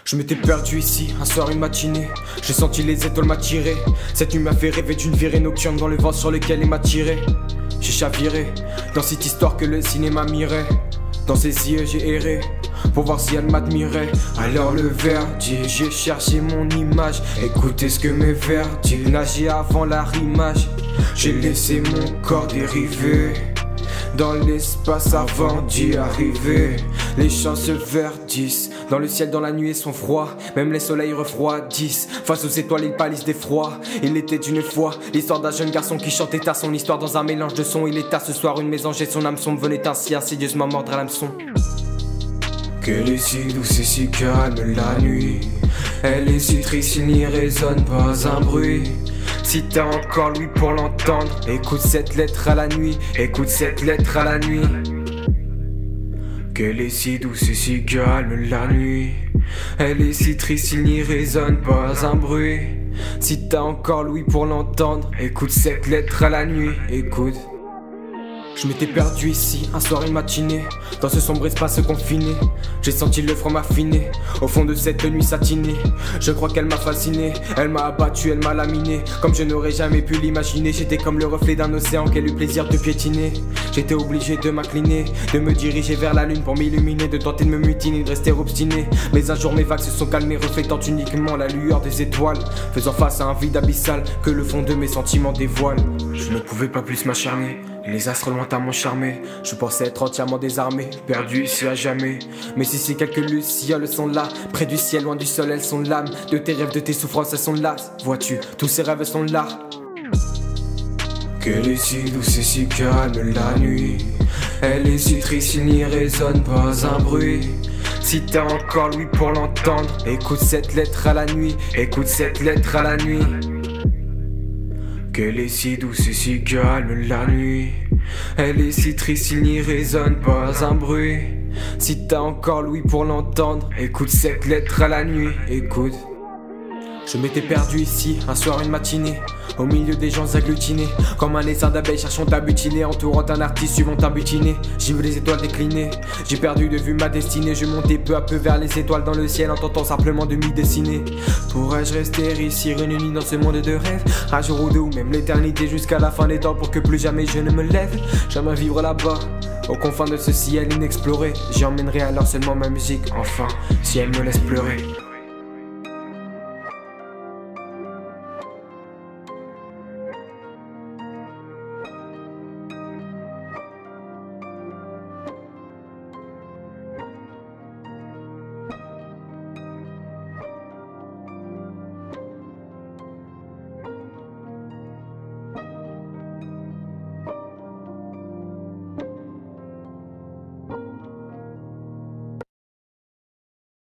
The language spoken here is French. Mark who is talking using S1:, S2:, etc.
S1: Je m'étais perdu ici, un soir, une matinée. J'ai senti les étoiles m'attirer. Cette nuit m'a fait rêver d'une virée nocturne dans le vent sur lequel il m'a tiré. J'ai chaviré dans cette histoire que le cinéma mirait. Dans ses yeux j'ai erré pour voir si elle m'admirait. Alors le vertige, j'ai cherché mon image. Écoutez ce que mes vers disent. Nager avant l'arrimage. J'ai laissé mon corps dériver dans l'espace avant d'y arriver. Les champs se verdissent dans le ciel, dans la nuit et son froid. Même les soleils refroidissent. Face aux étoiles ils pâlissent d'effroi. Il était une fois l'histoire d'un jeune garçon qui chantait à son histoire dans un mélange de sons. Il est à ce soir une maison et son âme sombre venait ainsi insidieusement mordre à l'hameçon. Qu'elle est si douce et si calme la nuit. Elle est si triste, il n'y résonne pas un bruit. Si t'as encore lui pour l'entendre, écoute cette lettre à la nuit, écoute cette lettre à la nuit. Qu'elle est si douce et si calme la nuit. Elle est si triste, il n'y résonne pas un bruit. Si t'as encore lui pour l'entendre, écoute cette lettre à la nuit, écoute. Je m'étais perdu ici, un soir, une matinée. Dans ce sombre espace confiné, j'ai senti le froid m'affiner. Au fond de cette nuit satinée, je crois qu'elle m'a fasciné. Elle m'a abattu, elle m'a laminé, comme je n'aurais jamais pu l'imaginer. J'étais comme le reflet d'un océan qu'elle eut plaisir de piétiner. J'étais obligé de m'incliner, de me diriger vers la lune pour m'illuminer, de tenter de me mutiner, de rester obstiné. Mais un jour mes vagues se sont calmées, reflétant uniquement la lueur des étoiles, faisant face à un vide abyssal que le fond de mes sentiments dévoile. Je ne pouvais pas plus m'acharner, les astres lointains m'ont charmé. Je pensais être entièrement désarmé, perdu ici à jamais. Mais si ces quelques lucioles sont là, près du ciel, loin du sol, elles sont l'âme de tes rêves, de tes souffrances, elles sont là. Vois-tu, tous ces rêves sont là. Qu'elle est si douce et si calme la nuit. Elle est si triste, il n'y résonne pas un bruit. Si t'as encore lui pour l'entendre, écoute cette lettre à la nuit, écoute cette lettre à la nuit. Qu'elle est si douce et si calme la nuit. Elle est si triste, il n'y résonne pas un bruit. Si t'as encore l'ouïe pour l'entendre, écoute cette lettre à la nuit, écoute. Je m'étais perdu ici, un soir, une matinée, au milieu des gens agglutinés, comme un essaim d'abeilles cherchant à butiner, entourant un artiste suivant un butiné. J'ai vu les étoiles décliner, j'ai perdu de vue ma destinée. Je montais peu à peu vers les étoiles dans le ciel en tentant simplement de m'y dessiner. Pourrais-je rester ici réuni dans ce monde de rêve, un jour ou deux ou même l'éternité, jusqu'à la fin des temps pour que plus jamais je ne me lève. J'aimerais vivre là-bas, aux confins de ce ciel inexploré. J'y emmènerai alors seulement ma musique, enfin, si elle me laisse pleurer.